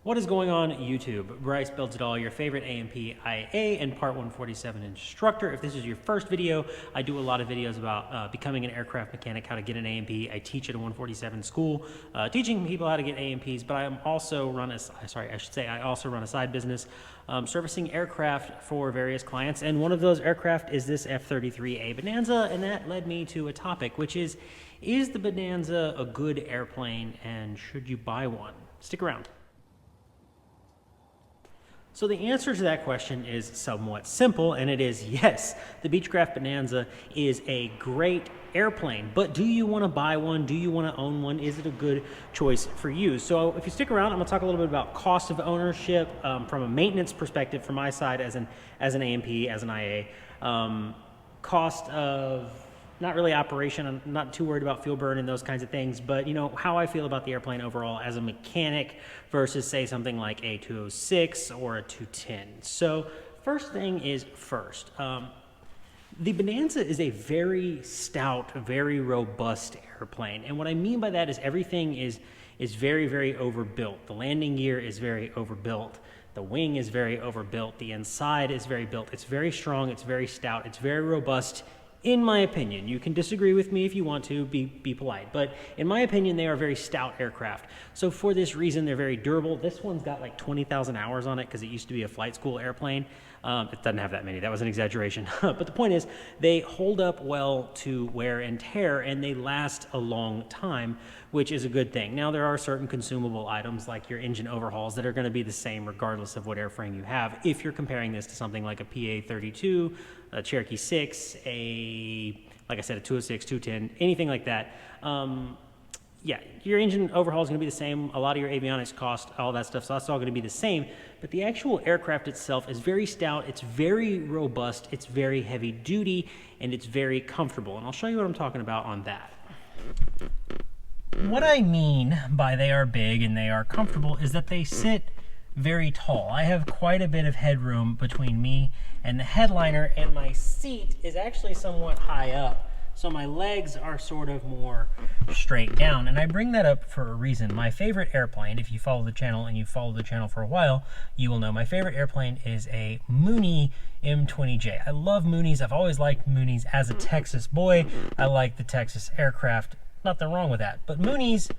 What is going on YouTube? Bryce Builds It All, your favorite A&P IA and Part 147 instructor. If this is your first video, I do a lot of videos about becoming an aircraft mechanic, how to get an A&P. I teach at a 147 school, teaching people how to get A&Ps, but I also run a side business servicing aircraft for various clients, and one of those aircraft is this F-33A Bonanza, and that led me to a topic, which is the Bonanza a good airplane, and should you buy one? Stick around. So the answer to that question is somewhat simple, and it is yes. The Beechcraft Bonanza is a great airplane, but do you want to buy one? Do you want to own one? Is it a good choice for you? So if you stick around, I'm going to talk a little bit about cost of ownership from a maintenance perspective from my side as an A&P, as an IA. Cost of not really operation. I'm not too worried about fuel burn and those kinds of things, but you know how I feel about the airplane overall as a mechanic versus say something like a 206 or a 210. So first thing is first. The Bonanza is a very stout, very robust airplane, and what I mean by that is everything is very, very overbuilt. The landing gear is very overbuilt. The wing is very overbuilt. The inside is very built. It's very strong. It's very stout. It's very robust. In my opinion, you can disagree with me if you want to, be polite, but in my opinion, they are very stout aircraft. So for this reason, they're very durable. This one's got like 20,000 hours on it because it used to be a flight school airplane. It doesn't have that many. That was an exaggeration. But the point is, they hold up well to wear and tear, and they last a long time, which is a good thing. Now, there are certain consumable items like your engine overhauls that are going to be the same regardless of what airframe you have. If you're comparing this to something like a PA-32, a Cherokee 6, like I said, a 206, 210, anything like that, yeah, your engine overhaul is going to be the same. A lot of your avionics cost, all that stuff, so that's all going to be the same. But the actual aircraft itself is very stout, it's very robust, it's very heavy duty, and it's very comfortable. And I'll show you what I'm talking about on that. What I mean by they are big and they are comfortable is that they sit very tall. I have quite a bit of headroom between me and the headliner, and my seat is actually somewhat high up. So my legs are sort of more straight down, and I bring that up for a reason. My favorite airplane, if you follow the channel and you've followed the channel for a while, you will know my favorite airplane is a Mooney M20J. I love Moonies. I've always liked Moonies as a Texas boy. I like the Texas aircraft. Nothing wrong with that. But Moonies,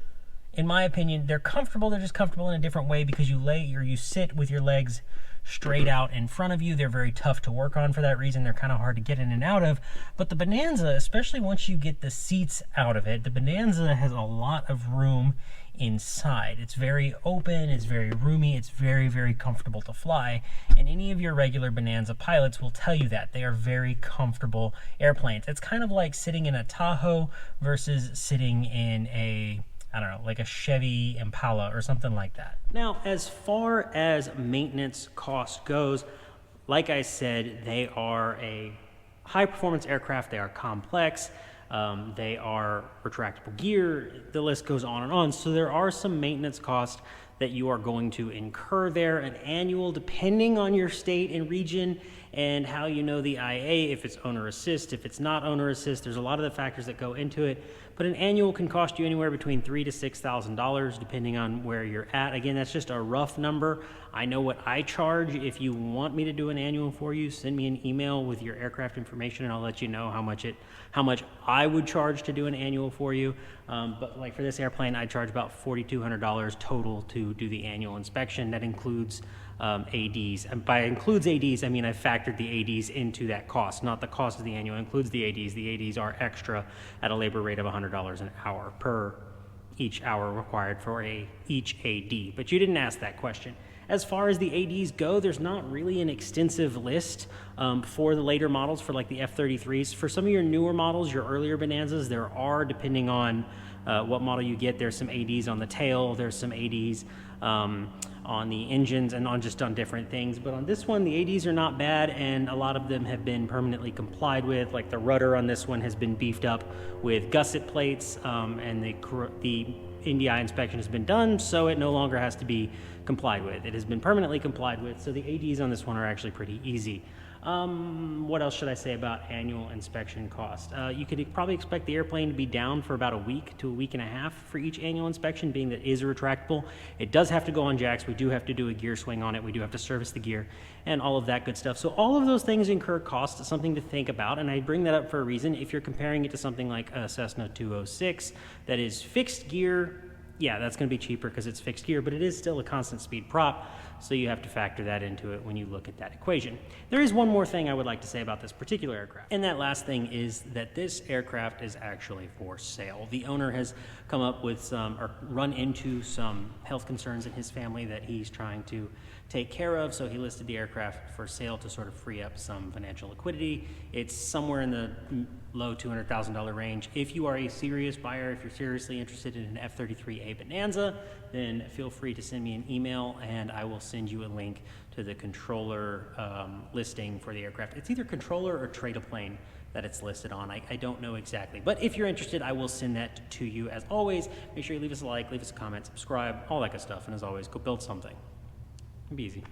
in my opinion, they're comfortable. They're just comfortable in a different way because you sit with your legs straight out in front of you. They're very tough to work on for that reason. They're kind of hard to get in and out of. But the Bonanza, especially once you get the seats out of it, the Bonanza has a lot of room inside. It's very open, it's very roomy, it's very, very comfortable to fly. And any of your regular Bonanza pilots will tell you that. They are very comfortable airplanes. It's kind of like sitting in a Tahoe versus sitting in a, I don't know, like a Chevy Impala or something like that. Now, as far as maintenance cost goes, like I said, they are a high-performance aircraft. They are complex. They are retractable gear. The list goes on and on. So there are some maintenance costs that you are going to incur there, an annual, depending on your state and region and how you know the IA, if it's owner assist, if it's not owner assist. There's a lot of the factors that go into it. But an annual can cost you anywhere between $3,000 to $6,000 depending on where you're at. Again, that's just a rough number. I know what I charge. If you want me to do an annual for you, send me an email with your aircraft information and I'll let you know how much I would charge to do an annual for you. But like for this airplane, I charge about $4,200 total to do the annual inspection. That includes ADs. And by includes ADs, I mean I factored the ADs into that cost, not the cost of the annual. It includes the ADs. The ADs are extra at a labor rate of $100 an hour per each hour required for each AD. But you didn't ask that question. As far as the ADs go, there's not really an extensive list for the later models, for like the F-33s. For some of your newer models, your earlier Bonanzas, there are, depending on what model you get, there's some ADs on the tail, there's some ADs on the engines and on different things. But on this one, the ADs are not bad, and a lot of them have been permanently complied with. Like the rudder on this one has been beefed up with gusset plates, and the NDI inspection has been done, so it no longer has to be complied with. It has been permanently complied with, so the ADs on this one are actually pretty easy. What else should I say about annual inspection cost? You could probably expect the airplane to be down for about a week to a week and a half for each annual inspection, being that it is a retractable. It does have to go on jacks. We do have to do a gear swing on it. We do have to service the gear and all of that good stuff. So all of those things incur cost. It's something to think about, and I bring that up for a reason. If you're comparing it to something like a Cessna 206 that is fixed gear, yeah, that's going to be cheaper because it's fixed gear, but it is still a constant speed prop, so you have to factor that into it when you look at that equation. There is one more thing I would like to say about this particular aircraft, and that last thing is that this aircraft is actually for sale. The owner has come up with some, or run into some health concerns in his family that he's trying to take care of, so he listed the aircraft for sale to sort of free up some financial liquidity. It's somewhere in the low $200,000 range. If you are a serious buyer, if you're seriously interested in an F-33A Bonanza, then feel free to send me an email and I will send you a link to the controller listing for the aircraft. It's either controller or trade-a-plane that it's listed on. I don't know exactly, but if you're interested, I will send that to you. As always, make sure you leave us a like, leave us a comment, subscribe, all that good stuff, and as always, go build something. Be easy.